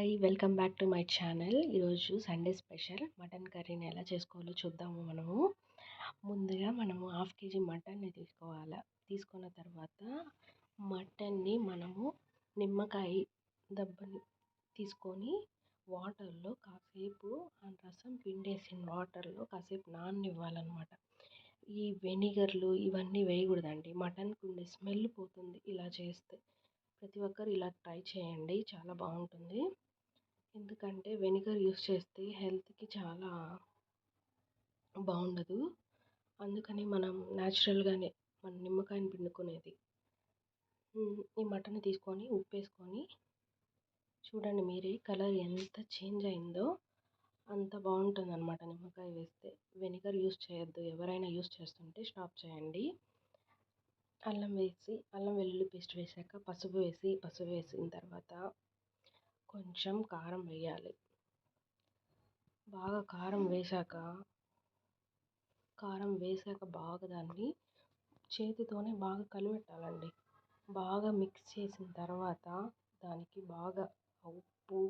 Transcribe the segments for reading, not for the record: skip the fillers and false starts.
Hi welcome back to my channel. ఈరోజు Sunday special mutton కర్రీని ఎలా చేసుకోవాలో చూద్దాము. ముందుగా మనము హాఫ్ కేజీ మటన్ని తీసుకోవాలి. తీసుకున్న తర్వాత మటన్ని మనము నిమ్మకాయ దబ్బని తీసుకొని వాటర్లో కాసేపు ఆ రసం పిండేసిన వాటర్లో కాసేపు నాననివ్వాలన్నమాట. ఈ వెనిగర్లు ఇవన్నీ వేయకూడదండి, మటన్కి ఉండే స్మెల్ పోతుంది ఇలా చేస్తే. ప్రతి ఒక్కరు ఇలా ట్రై చేయండి, చాలా బాగుంటుంది. ఎందుకంటే వెనిగర్ యూస్ చేస్తే హెల్త్కి చాలా బాగుండదు. అందుకని మనం న్యాచురల్గానే మన నిమ్మకాయని పిండుకునేది. ఈ మటన్ తీసుకొని ఉప్పు వేసుకొని చూడండి, మీరే కలర్ ఎంత చేంజ్ అయిందో అంత బాగుంటుంది అనమాట నిమ్మకాయ వేస్తే. వెనిగర్ యూస్ చేయొద్దు, ఎవరైనా యూస్ చేస్తుంటే స్టాప్ చేయండి. అల్లం వెల్లుల్లి పేస్ట్ వేసాక పసుపు వేసిన తర్వాత కొంచెం కారం వేయాలి. బాగా కారం వేసాక బాగా దాన్ని చేతితోనే బాగా కలిపెట్టాలండి. బాగా మిక్స్ చేసిన తర్వాత దానికి బాగా ఉప్పు,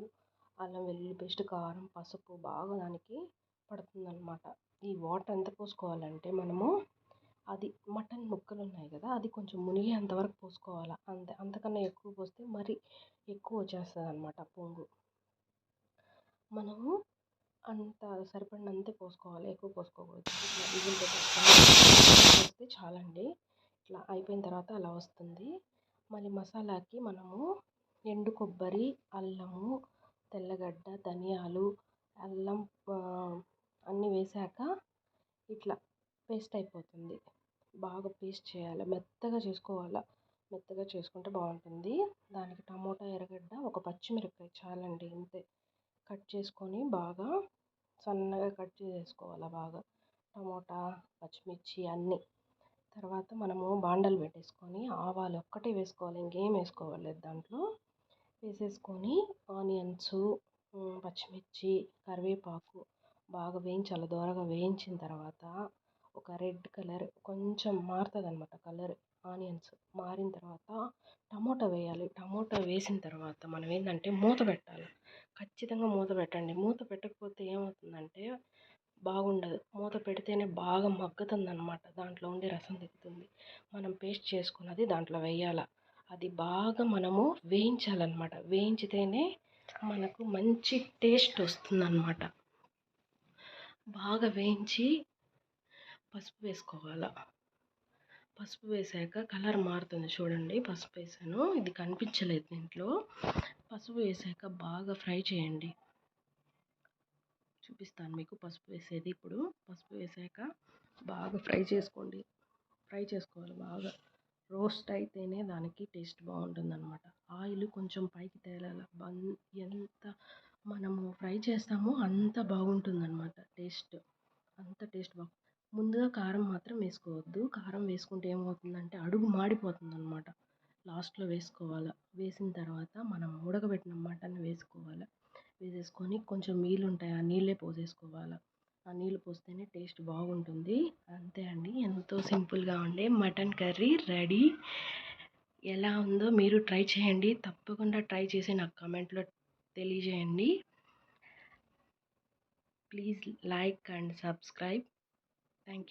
అల్లం వెల్లుల్లి పేస్ట్, కారం, పసుపు బాగా దానికి పడుతుందన్నమాట. ఈ వాటర్ ఎంత పోసుకోవాలంటే మనము అది మటన్ ముక్కలు ఉన్నాయి కదా, అది కొంచెం మునిగేంత వరకు పోసుకోవాలి. అంతకన్నా ఎక్కువ పోస్తే మరి ఎక్కువ వచ్చేస్తుంది అనమాట పొంగు. మనము అంత సరిపడినంతే పోసుకోవాలి, ఎక్కువ పోసుకోకూడదు. ఇట్లా విజిల్ పోస్తే చాలండి. ఇట్లా అయిపోయిన తర్వాత అలా వస్తుంది. మళ్ళీ మసాలాకి మనము ఎండు కొబ్బరి, అల్లము, తెల్లగడ్డ, ధనియాలు, అల్లం అన్నీ వేసాక ఇట్లా పేస్ట్ అయిపోతుంది. బాగా పేస్ట్ చేయాలి, మెత్తగా చేసుకోవాలి. మెత్తగా చేసుకుంటే బాగుంటుంది. దానికి టమోటా, ఎర్రగడ్డ, ఒక పచ్చిమిరపకాయ చాలండి, ఇంతే. కట్ చేసుకొని బాగా సన్నగా కట్ చేసుకోవాలి. బాగా టమోటా, పచ్చిమిర్చి అన్నీ. తర్వాత మనము బాండలు పెట్టేసుకొని ఆవాలు ఒక్కటే వేసుకోవాలి, ఇంకేం వేసుకోవాలి దాంట్లో. వేసేసుకొని ఆనియన్స్, పచ్చిమిర్చి, కరివేపాకు బాగా వేయించాలి. దోరగా వేయించిన తర్వాత ఒక రెడ్ కలర్ కొంచెం మారుతుంది అనమాట కలర్. ఆనియన్స్ మారిన తర్వాత టమోటా వేయాలి. టమోటా వేసిన తర్వాత మనం ఏంటంటే మూత పెట్టాలి. ఖచ్చితంగా మూత పెట్టండి. మూత పెట్టకపోతే ఏమవుతుందంటే బాగుండదు. మూత పెడితేనే బాగా మగ్గుతుంది అనమాట, దాంట్లో ఉండే రసం దిగుతుంది. మనం పేస్ట్ చేసుకున్నది దాంట్లో వేయాలి. అది బాగా మనము వేయించాలన్నమాట. వేయించితేనే మనకు మంచి టేస్ట్ వస్తుందన్నమాట. బాగా వేయించి పసుపు వేసుకోవాలి. పసుపు వేసాక కలర్ మారుతుంది చూడండి. పసుపు వేసాను, ఇది కనిపించలేదు దీంట్లో. పసుపు వేసాక బాగా ఫ్రై చేయండి. చూపిస్తాను మీకు పసుపు వేసేది ఇప్పుడు. పసుపు వేసాక బాగా ఫ్రై చేసుకోవాలి. బాగా రోస్ట్ అయితేనే దానికి టేస్ట్ బాగుంటుంది అనమాట. ఆయిల్ కొంచెం పైకి తేలాలి. ఎంత మనము ఫ్రై చేస్తామో అంత బాగుంటుంది అనమాట టేస్ట్. ముందుగా కారం మాత్రం వేసుకోవద్దు. కారం వేసుకుంటే ఏమవుతుందంటే అడుగు మాడిపోతుంది అనమాట. లాస్ట్లో వేసుకోవాలి. వేసిన తర్వాత మనం ఉడకబెట్టిన మటన్ వేసేసుకొని కొంచెం నీళ్ళు ఉంటాయి, ఆ నీళ్ళే పోసేసుకోవాలి. ఆ నీళ్ళు పోస్తేనే టేస్ట్ బాగుంటుంది. అంతే అండి, ఎంతో సింపుల్గా ఉండే మటన్ కర్రీ రెడీ. ఎలా ఉందో మీరు ట్రై చేయండి. తప్పకుండా ట్రై చేసి నాకు కామెంట్లో తెలియజేయండి. Please like and subscribe. Thank you.